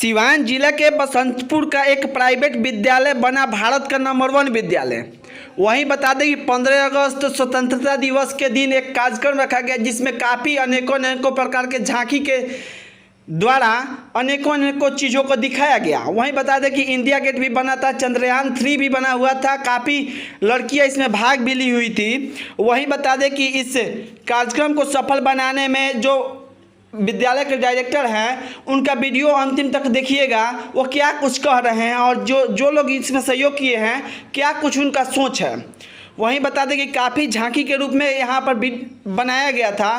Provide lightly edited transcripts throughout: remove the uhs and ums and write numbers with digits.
सिवान जिला के बसंतपुर का एक प्राइवेट विद्यालय बना भारत का नंबर 1 विद्यालय। वहीं बता दें कि 15 अगस्त स्वतंत्रता दिवस के दिन एक कार्यक्रम रखा गया जिसमें काफ़ी अनेकों प्रकार के झांकी के द्वारा अनेकों चीज़ों को दिखाया गया। वहीं बता दें कि इंडिया गेट भी बना था, चंद्रयान 3 भी बना हुआ था, काफ़ी लड़कियां इसमें भाग भी ली हुई थी। वहीं बता दें कि इस कार्यक्रम को सफल बनाने में जो विद्यालय के डायरेक्टर हैं उनका वीडियो अंतिम तक देखिएगा, वो क्या कुछ कह रहे हैं और जो लोग इसमें सहयोग किए हैं क्या कुछ उनका सोच है। वहीं बता दें कि काफ़ी झांकी के रूप में यहाँ पर बनाया गया था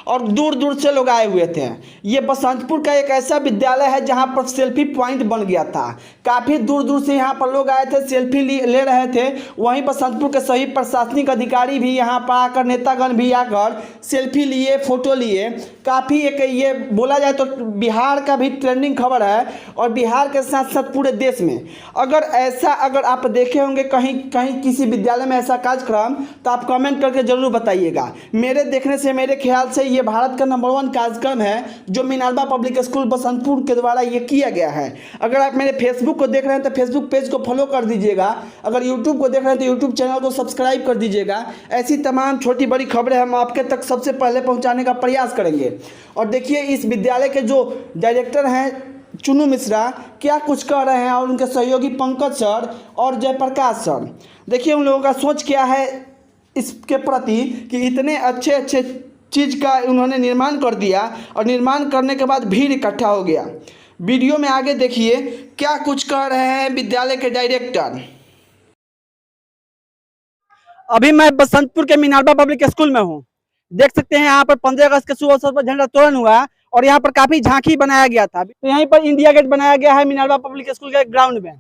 और दूर दूर से लोग आए हुए थे। ये बसंतपुर का एक ऐसा विद्यालय है जहाँ पर सेल्फी पॉइंट बन गया था। काफ़ी दूर दूर से यहाँ पर लोग आए थे, सेल्फी ले रहे थे। वहीं बसंतपुर के सभी प्रशासनिक अधिकारी भी यहाँ पर आकर, नेतागण भी आकर सेल्फी लिए, फ़ोटो लिए। काफ़ी एक ये बोला जाए तो बिहार का भी ट्रेंडिंग खबर है और बिहार के साथ साथ पूरे देश में अगर आप देखे होंगे कहीं किसी विद्यालय में ऐसा कार्यक्रम तो आप कमेंट करके ज़रूर बताइएगा। मेरे देखने से, मेरे ख्याल से ये भारत का नंबर 1 कार्यक्रम है जो मिनार्वा पब्लिक स्कूल बसंतपुर के द्वारा ये किया गया है। अगर आप मेरे फेसबुक को देख रहे हैं तो फेसबुक पेज को फॉलो कर दीजिएगा। अगर यूट्यूब को देख रहे हैं तो यूट्यूब चैनल को सब्सक्राइब कर दीजिएगा। ऐसी तमाम छोटी बड़ी खबरें हम आपके तक सबसे पहले पहुँचाने का प्रयास करेंगे। और देखिए इस विद्यालय के जो डायरेक्टर हैं चुनू मिश्रा क्या कुछ कह रहे हैं और उनके सहयोगी पंकज सर और जयप्रकाश सर, देखिए उन लोगों का सोच क्या है इसके प्रति कि इतने अच्छे चीज़ का उन्होंने निर्माण कर दिया और निर्माण करने के बाद भीड़ इकट्ठा हो गया। वीडियो में आगे देखिए क्या कुछ कह रहे हैं विद्यालय के डायरेक्टर। अभी मैं बसंतपुर के मिनार्वा पब्लिक स्कूल में हूँ। देख सकते हैं यहाँ पर 15 अगस्त के शुभ अवसर पर झंडा तोरण हुआ और यहाँ पर काफ़ी झांकी बनाया गया था। तो यहीं पर इंडिया गेट बनाया गया है मिनार्वा पब्लिक स्कूल के ग्राउंड में।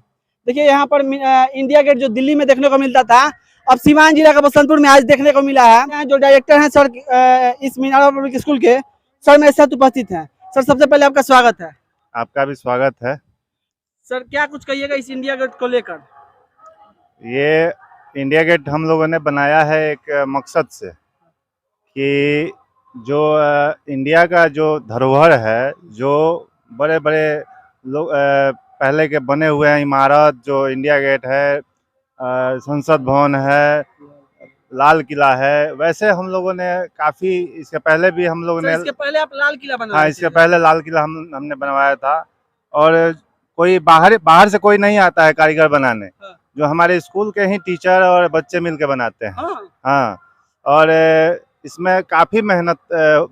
देखिए यहाँ पर इंडिया गेट जो दिल्ली में देखने को मिलता था अब सिवान जिला का बसंतपुर में आज देखने को मिला है। यहाँ जो डायरेक्टर हैं सर इस मिनार्वा पब्लिक स्कूल के, सर मेरे साथ उपस्थित हैं। सर सबसे पहले आपका स्वागत है। आपका भी स्वागत है। सर क्या कुछ कहिएगा इस इंडिया गेट को लेकर? ये इंडिया गेट हम लोगों ने बनाया है एक मकसद से कि जो इंडिया का जो धरोहर है, जो बड़े बड़े लोग पहले के बने हुए हैं इमारत, जो इंडिया गेट है, संसद भवन है, लाल किला है, वैसे हम लोगों ने काफ़ी इसके पहले भी हम लोगों ने इसके पहले आप लाल किला बनाया? हाँ, इसके पहले लाल किला हमने बनवाया था। और कोई बाहर से कोई नहीं आता है कारीगर बनाने। हाँ। जो हमारे स्कूल के ही टीचर और बच्चे मिलके बनाते हैं। हाँ। और इसमें काफ़ी मेहनत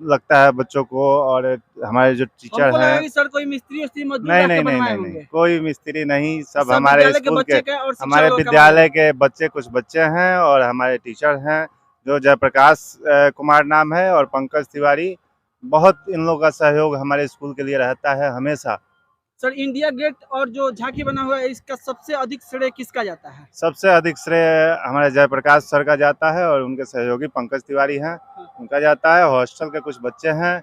लगता है बच्चों को और हमारे जो टीचर हैं। सर कोई मिस्त्री मजदूर नहीं, कोई मिस्त्री नहीं, सब हमारे स्कूल के हमारे विद्यालय के बच्चे, कुछ बच्चे हैं और हमारे टीचर हैं जो जयप्रकाश कुमार नाम है और पंकज तिवारी। बहुत इन लोगों का सहयोग हमारे स्कूल के लिए रहता है हमेशा। सर इंडिया गेट और जो झांकी बना हुआ है इसका सबसे अधिक श्रेय किसका जाता है? सबसे अधिक श्रेय हमारे जयप्रकाश सर का जाता है और उनके सहयोगी पंकज तिवारी हैं, उनका जाता है। हॉस्टल के कुछ बच्चे हैं,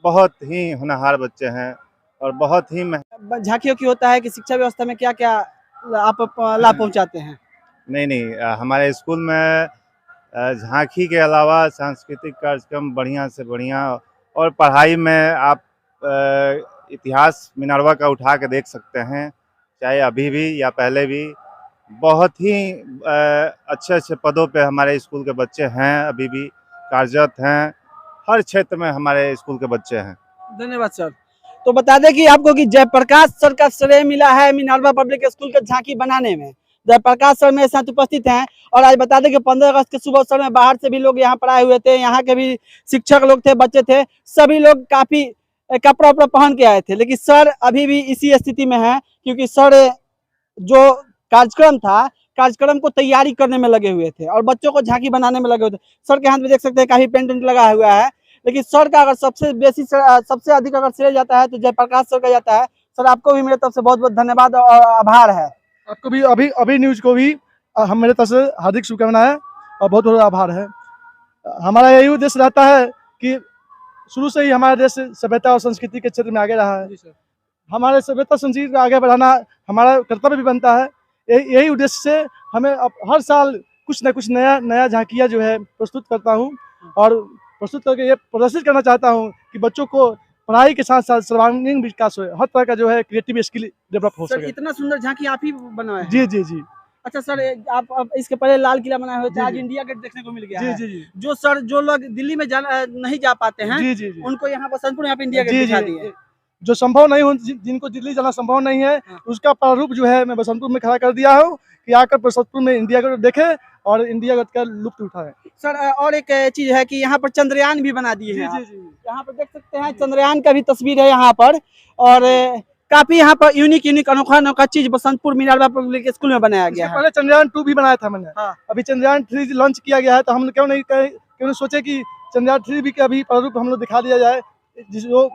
बहुत ही होनहार बच्चे हैं और बहुत ही झांकियों की होता है कि शिक्षा व्यवस्था में क्या क्या आप लाभ पहुंचाते हैं? नहीं, हमारे स्कूल में झांकी के अलावा सांस्कृतिक कार्यक्रम बढ़िया से बढ़िया और पढ़ाई में आप इतिहास मिनार्वा का उठा के देख सकते हैं, चाहे अभी भी या पहले भी। बहुत ही अच्छे पदों पे हमारे स्कूल के बच्चे हैं, अभी भी कार्यरत हैं। हर क्षेत्र में हमारे स्कूल के बच्चे हैं। धन्यवाद सर। तो बता दें कि आपको कि जयप्रकाश सर का श्रेय मिला है मिनार्वा पब्लिक स्कूल के झांकी बनाने में। जयप्रकाश सर मेरे साथ उपस्थित हैं और आज बता दें कि 15 अगस्त के शुभ अवसर में बाहर से भी लोग यहाँ पर आए हुए थे। यहाँ के भी शिक्षक लोग थे, बच्चे थे, सभी लोग काफ़ी कपड़ा पहन के आए थे। लेकिन सर अभी भी इसी स्थिति में है क्योंकि सर जो कार्यक्रम था, कार्यक्रम को तैयारी करने में लगे हुए थे और बच्चों को झांकी बनाने में लगे हुए थे। सर के हाथ में देख सकते हैं काफ़ी पेंट लगा हुआ है। लेकिन सर का अगर सबसे अधिक अगर श्रेय जाता है तो जयप्रकाश सर का जाता है। सर आपको भी मेरे तरफ से बहुत बहुत धन्यवाद और आभार है। आपको भी अभी न्यूज़ को भी हम मेरे तरफ से हार्दिक शुभकामनाएं है और बहुत बहुत आभार है। हमारा यही उद्देश्य रहता है कि शुरू से ही हमारा देश सभ्यता और संस्कृति के क्षेत्र में आगे रहा है। हमारे सभ्यता संस्कृति को आगे बढ़ाना हमारा कर्तव्य भी बनता है। यही उद्देश्य से हमें हर साल कुछ न कुछ नया झांकियाँ जो है प्रस्तुत करता हूँ और प्रस्तुत करके ये प्रदर्शित करना चाहता हूँ कि बच्चों को पढ़ाई के साथ साथ सर्वांगीण विकास हो, हर तरह का जो है क्रिएटिव स्किल डेवलप हो सर सके। इतना सुंदर झांकी आप ही बनाए हैं? जी जी जी अच्छा सर, आप इसके पहले लाल किला बनाए हुए थे, जी, आज जी। इंडिया गेट देखने को मिल गया जी है। जी जी जो सर जो लोग दिल्ली में नहीं जा पाते हैं, जी जी जी उनको यहाँ बसंतपुर यहाँ पे इंडिया गेट जी दिखा जी दिए। जो संभव नहीं हो, जिनको दिल्ली जाना संभव नहीं है, हाँ। उसका प्रारूप जो है मैं बसंतपुर में खड़ा कर दिया हूँ कि आकर बसंतपुर में इंडिया गेट देखे और इंडिया गेट का लुत्फ उठाए। सर और एक चीज है कि यहाँ पर चंद्रयान भी बना दिए जी हैं जी आप। जी यहाँ पर देख सकते हैं चंद्रयान का भी तस्वीर है यहाँ पर, और काफी यहाँ पर यूनिक अनोखा अनोखा चीज बसंतपुर मिनारवा पब्लिक स्कूल में बनाया इससे गया है। पहले चंद्रयान 2 भी बनाया था मैंने। हाँ। अभी चंद्रयान 3 लॉन्च किया गया है, तो हम क्यों नहीं सोचे कि चंद्रयान 3 भी का भी प्रारूप हम लोग दिखा दिया जाए, जो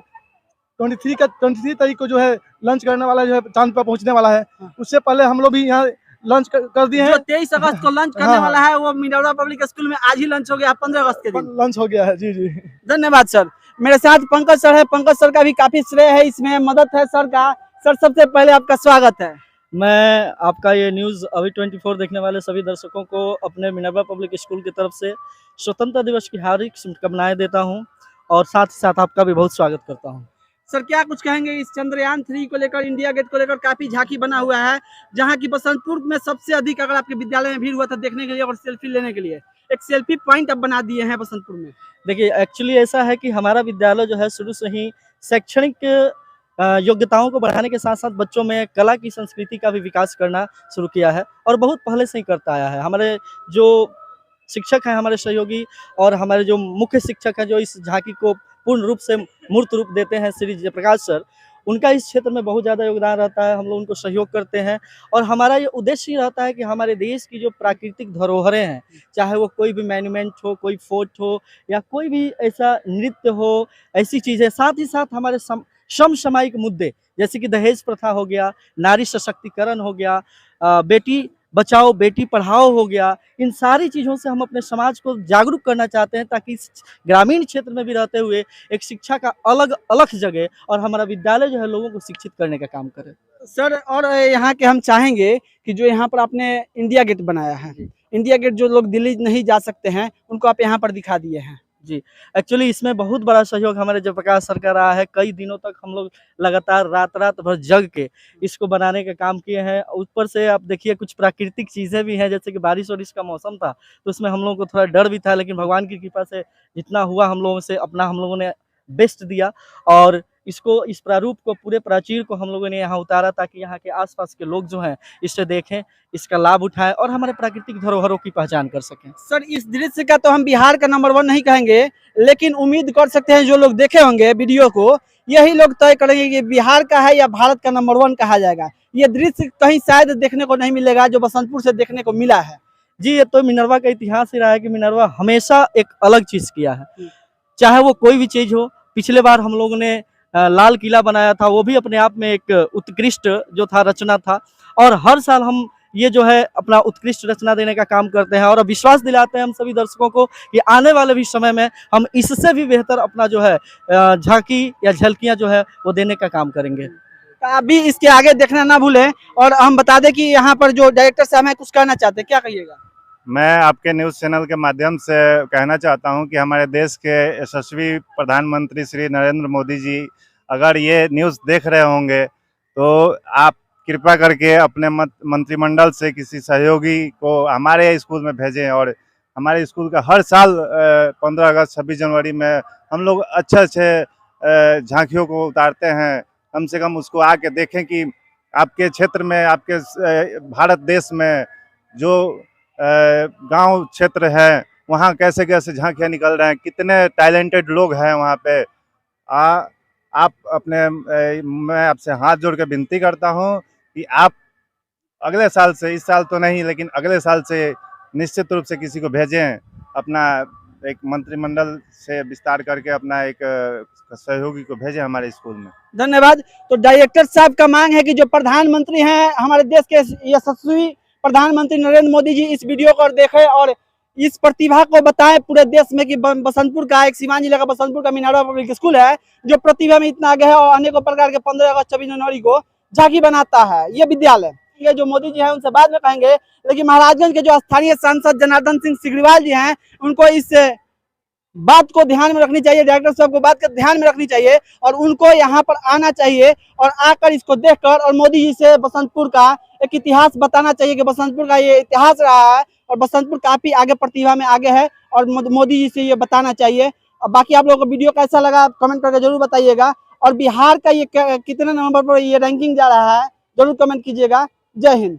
23 तारीख को जो है लॉन्च करने वाला, जो है चांद पर पहुंचने वाला है। हाँ। उससे पहले हम लोग भी यहाँ लॉन्च कर दिए जो हैं। 23 अगस्त को लॉन्च करने हाँ, वाला है वो मिनारवा पब्लिक स्कूल में आज ही लॉन्च हो गया 15 अगस्त के दिन। लॉन्च हो गया है। जी जी धन्यवाद सर। मेरे साथ पंकज सर है, पंकज सर का भी काफी श्रेय है इसमें, मदद है सर का। सर सबसे पहले आपका स्वागत है। मैं आपका ये न्यूज़ अभी 24 देखने वाले सभी दर्शकों को अपने मिनरवा पब्लिक स्कूल की तरफ से स्वतंत्रता दिवस की हार्दिक शुभकामनाएं देता हूं और साथ ही साथ आपका भी बहुत स्वागत करता हूं। सर क्या कुछ कहेंगे इस चंद्रयान 3 को लेकर, इंडिया गेट को लेकर काफी झांकी बना हुआ है, जहां की बसंतपुर में सबसे अधिक अगर आपके विद्यालय में भीड़ हुआ था देखने के लिए और सेल्फी लेने के लिए, एक सेल्फी पॉइंट अब बना दिए हैं बसंतपुर में। देखिए, एक्चुअली ऐसा है कि हमारा विद्यालय जो है शुरू से ही शैक्षणिक योग्यताओं को बढ़ाने के साथ साथ बच्चों में कला की संस्कृति का भी विकास करना शुरू किया है और बहुत पहले से ही करता आया है। हमारे जो शिक्षक हैं, हमारे सहयोगी और हमारे जो मुख्य शिक्षक हैं जो इस झांकी को पूर्ण रूप से मूर्त रूप देते हैं, श्री जयप्रकाश सर, उनका इस क्षेत्र में बहुत ज़्यादा योगदान रहता है। हम लोग उनको सहयोग करते हैं और हमारा ये उद्देश्य ही रहता है कि हमारे देश की जो प्राकृतिक धरोहरें हैं, चाहे वो कोई भी मैन्यूमेंट हो, कोई फोर्ट हो या कोई भी ऐसा नृत्य हो, ऐसी चीज़ें, साथ ही साथ हमारे समसामयिक मुद्दे जैसे कि दहेज प्रथा हो गया, नारी सशक्तिकरण हो गया, बेटी बचाओ बेटी पढ़ाओ हो गया, इन सारी चीज़ों से हम अपने समाज को जागरूक करना चाहते हैं ताकि इस ग्रामीण क्षेत्र में भी रहते हुए एक शिक्षा का अलग अलग जगह और हमारा विद्यालय जो है लोगों को शिक्षित करने का काम करे। सर और यहाँ के हम चाहेंगे कि जो यहाँ पर आपने इंडिया गेट बनाया है, इंडिया गेट जो लोग दिल्ली नहीं जा सकते हैं उनको आप यहाँ पर दिखा दिए हैं। जी, एक्चुअली इसमें बहुत बड़ा सहयोग हमारे जयप्रकाश सर का रहा है। कई दिनों तक हम लोग लगातार रात भर जग के इसको बनाने का काम किए हैं। ऊपर से आप देखिए कुछ प्राकृतिक चीज़ें भी हैं, जैसे कि बारिश-वारिश का मौसम था, तो उसमें हम लोगों को थोड़ा डर भी था, लेकिन भगवान की कृपा से जितना हुआ हम लोगों से अपना हम लोगों ने बेस्ट दिया और इस प्रारूप को, पूरे प्राचीर को हम लोगों ने यहाँ उतारा ताकि यहाँ के आस-पास के लोग जो हैं इसे देखें, इसका लाभ उठाएँ और हमारे प्राकृतिक धरोहरों की पहचान कर सकें। सर इस दृश्य का तो हम बिहार का नंबर 1 नहीं कहेंगे, लेकिन उम्मीद कर सकते हैं जो लोग देखे होंगे वीडियो को, यही लोग तय करेंगे कि बिहार का है या भारत का नंबर 1 कहा जाएगा। ये दृश्य कहीं शायद देखने को नहीं मिलेगा जो बसंतपुर से देखने को मिला है। जी, ये तो मिनरवा का इतिहास ही रहा है कि मिनरवा हमेशा एक अलग चीज़ किया है, चाहे वो कोई भी चीज़ हो। पिछले बार हम लोगों ने लाल किला बनाया था, वो भी अपने आप में एक उत्कृष्ट जो था रचना था और हर साल हम ये जो है अपना उत्कृष्ट रचना देने का काम करते हैं और अब विश्वास दिलाते हैं हम सभी दर्शकों को कि आने वाले भी समय में हम इससे भी बेहतर अपना जो है झांकी या झलकियाँ जो है वो देने का काम करेंगे। अभी इसके आगे देखना ना भूलें और हम बता दें कि यहाँ पर जो डायरेक्टर साहब हैं कुछ कहना चाहते हैं, क्या कहिएगा? मैं आपके न्यूज़ चैनल के माध्यम से कहना चाहता हूं कि हमारे देश के यशस्वी प्रधानमंत्री श्री नरेंद्र मोदी जी अगर ये न्यूज़ देख रहे होंगे तो आप कृपया करके अपने मंत्रिमंडल से किसी सहयोगी को हमारे स्कूल में भेजें और हमारे स्कूल का हर साल 15 अगस्त 26 जनवरी में हम लोग अच्छे झांकियों को उतारते हैं। कम से कम उसको आके देखें कि आपके क्षेत्र में, आपके भारत देश में जो गांव क्षेत्र है वहाँ कैसे कैसे झांकियाँ निकल रहे हैं, कितने टैलेंटेड लोग हैं वहाँ पे। आप अपने मैं आपसे हाथ जोड़ के विनती करता हूँ कि आप अगले साल से, इस साल तो नहीं लेकिन अगले साल से निश्चित रूप से किसी को भेजें, अपना एक मंत्रिमंडल से विस्तार करके अपना एक सहयोगी को भेजें हमारे स्कूल में। धन्यवाद। तो डायरेक्टर साहब का मांग है कि जो प्रधानमंत्री हैं हमारे देश के यशस्वी प्रधानमंत्री नरेंद्र मोदी जी इस वीडियो को देखें और इस प्रतिभा को बताएं पूरे देश में कि बसंतपुर का, एक सीवान जिला का बसंतपुर का मिनारवा पब्लिक स्कूल है जो प्रतिभा में इतना आगे है और अनेकों प्रकार के 15 अगस्त 26 जनवरी को झांकी बनाता है ये विद्यालय। ये जो मोदी जी हैं उनसे बाद में कहेंगे, लेकिन महाराजगंज के जो स्थानीय सांसद जनार्दन सिंह सिग्रीवाल जी हैं उनको इस बात को ध्यान में रखनी चाहिए, डायरेक्टर साहब को बात को ध्यान में रखनी चाहिए और उनको यहाँ पर आना चाहिए और आकर इसको देखकर और मोदी जी से बसंतपुर का एक इतिहास बताना चाहिए कि बसंतपुर का ये इतिहास रहा है और बसंतपुर काफी आगे प्रतिभा में आगे है और मोदी जी से ये बताना चाहिए। अब बाकी आप लोगों को वीडियो कैसा लगा कमेंट करके जरूर बताइएगा और बिहार का ये कितने नंबर पर ये रैंकिंग जा रहा है जरूर कमेंट कीजिएगा। जय हिंद।